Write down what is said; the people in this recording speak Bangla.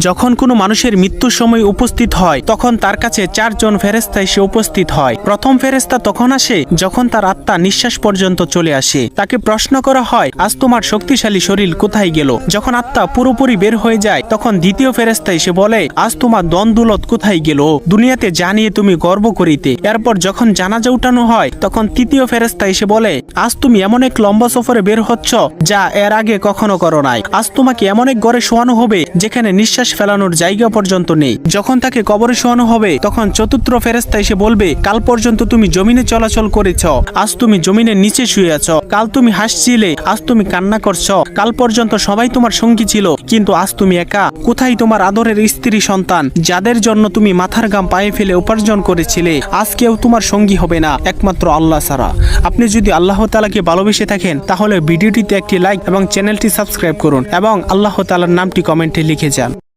যখন কোনো মানুষের মৃত্যুর সময় উপস্থিত হয় তখন তার কাছে 4 জন ফেরেশতা এসে উপস্থিত হয়। প্রথম ফেরেশতা তখন আসে যখন তার আত্মা নিঃশ্বাস পর্যন্ত চলে আসে। তাকে প্রশ্ন করা হয়, আজ তোমার শক্তিশালী শরীর কোথায় গেল? যখন আত্মা পুরোপুরি বের হয়ে যায় তখন দ্বিতীয় ফেরেশতা এসে বলে, আজ তোমার দন-দৌলত কোথায় গেল? দুনিয়াতে জানিয়ে তুমি গর্ব করিতে। এরপর যখন জানাজা উঠানো হয় তখন তৃতীয় ফেরেশতা এসে বলে, আজ তুমি এমন এক লম্বা সফরে বের হচ্ছ যা এর আগে কখনো করো নাই। আজ তোমাকে এমন এক ঘরে শোয়ানো হবে যেখানে নিঃশ্বাস ফেলানোর জায়গা পর্যন্ত নেই। যখন তাকে কবরে শোয়ানো হবে তখন চতুর্থ ফেরেশতা এসে বলবে, কাল পর্যন্ত তুমি জমিনে চলাচল করেছ, আজ তুমি জমিনের নিচে শুয়ে আছো। কাল তুমি হাসছিলে, আজ তুমি কান্না করছো। কাল পর্যন্ত সবাই তোমার সঙ্গী ছিল, কিন্তু আজ তুমি একা। কোথায় তোমার আদরের স্ত্রী সন্তান যাদের জন্য তুমি মাথার ঘাম পায়ে ফেলে উপার্জন করেছিলে? আজ কেউ তোমার সঙ্গী হবে না একমাত্র আল্লাহ ছাড়া। আপনি যদি আল্লাহ তাআলাকে ভালোবেসে থাকেন তাহলে ভিডিওটিতে একটি লাইক এবং চ্যানেলটি সাবস্ক্রাইব করুন এবং আল্লাহ তাআলার নামটি কমেন্টে লিখে যান।